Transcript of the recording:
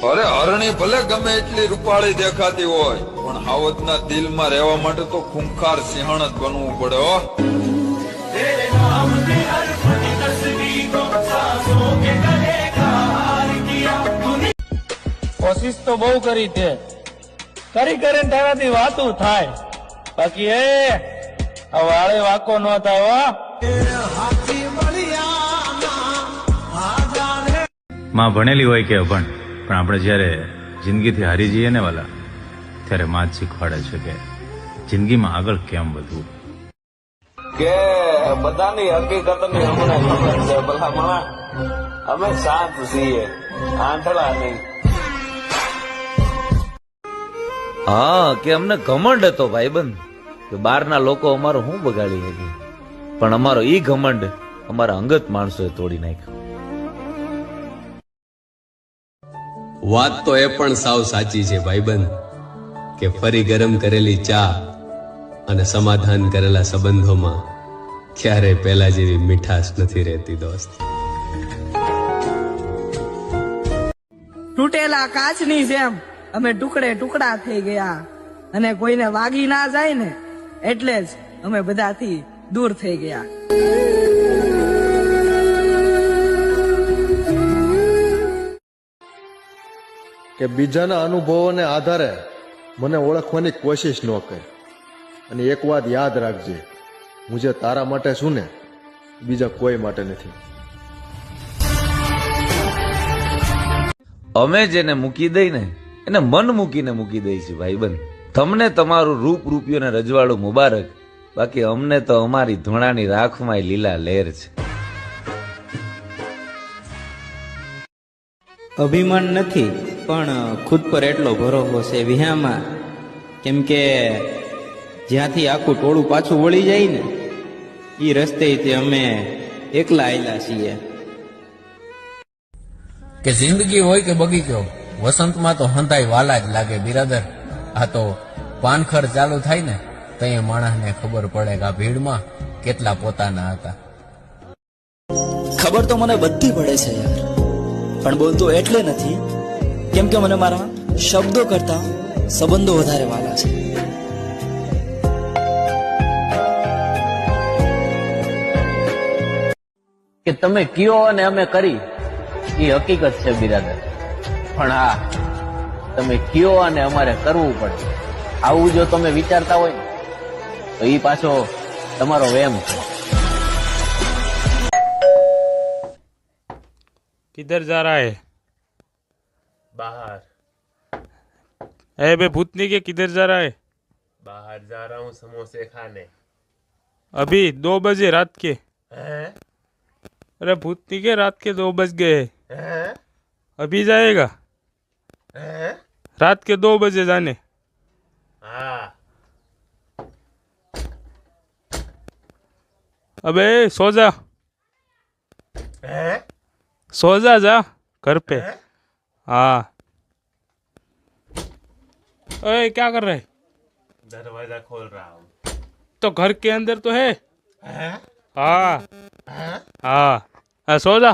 અરે હરણી ભલે ગમે એટલી રૂપાળી દેખાતી હોય પણ હાવજના દિલમાં રહેવા માટે તો ખૂંખાર સિંહણ જ બનવું પડે હો। કોશિશ તો બહુ કરી છે, કરી કરીને તારાથી વાતું થાય, બાકી આ વાળે વાકો ન થાય હો। માં ભણેલી હોય કે અભણ, પણ આપણે જ્યારે જિંદગીથી હારી જઈએ ને વાલા, ત્યારે માં જ શીખવાડે છે કે જિંદગીમાં આગળ કેમ વધવું। કે બધાની હકીકતની અમને ખબર છે, ભલા માણસ અમે શાંત છીએ, આંધળા નહીં। હા, કે અમને ઘમંડ હતો ભાઈબંધ કે બહારના લોકો અમારો શું બગાડી શકે, પણ અમારો ઈ ઘમંડ અમારા અંગત માણસોએ તોડી નાખ્યો। વાત તો એ પણ સાવ સાચી છે ભાઈબંધ કે ફરી ગરમ કરેલી ચા અને સમાધાન કરેલા સંબંધોમાં ક્યારેય પહેલા જેવી મીઠાશ નથી રહેતી દોસ્ત। તૂટેલા કાચની જેમ અમે ટુકડે ટુકડા થઈ ગયા, અને કોઈને વાગી ના જાય ને એટલે જ અમે બધાથી દૂર થઈ ગયા। કે બીજાના અનુભવોને આધારે મને ઓળખવાની કોશિશ ન કર, અને એક વાત યાદ રાખજે, હું જે તારા માટે છું ને બીજા કોઈ માટે નથી। અમે જેને મૂકી દઈ ને એને મન મૂકીને મૂકી દઈ છે ભાઈબંધ। તમને તમારું રૂપ રૂપિયો ને રજવાડું મુબારક, બાકી અમને તો અમારી ધોણાની રાખમાં લીલા લહેર છે। અભિમાન નથી પણ ખુદ પર એટલો ભરોસો છે વિહામાં, કેમ કે જ્યાંથી આખું ટોળું પાછું વળી જાય ને એ રસ્તેથી અમે એકલા આયલા છીએ। કે જિંદગી હોય કે બગીચો, વસંતમાં તો હંધાઈ વાલા જ લાગે બિરાદર। આ તો પાનખર ચાલુ થાય ને તો એ માણસને ખબર પડે કે આ ભીડમાં કેટલા પોતાના હતા। ખબર તો મને બધી પડે છે યાર, પણ બોલતો એટલે નથી કેમ કે મને મારા શબ્દો કરતા સંબંધો વધારે વાલા છે। કે તમે કયો અને અમે કરી એ હકીકત છે બિરાદર, પણ હા તમે કયો અને અમારે કરવું પડે આવું જો તમે વિચારતા હોય ને તો એ પાછો તમારો વેમ છે। किधर जा रहा है? बाहर। बे भूतनी के किधर जा रहा है? बाहर जा रहा हूँ समोसे खाने। अभी 2 बजे रात के। हैं? अरे भूतनी के रात के 2 बज गए। हैं? अभी जाएगा? हैं? रात के 2 बजे जाने। हाँ। अबे सो जा। हैं? सो जा घर पे। हाँ। अरे क्या कर रहे? दरवाजा खोल रहा हूँ। तो घर के अंदर तो है। हैं? हाँ हैं? हाँ, सो जा।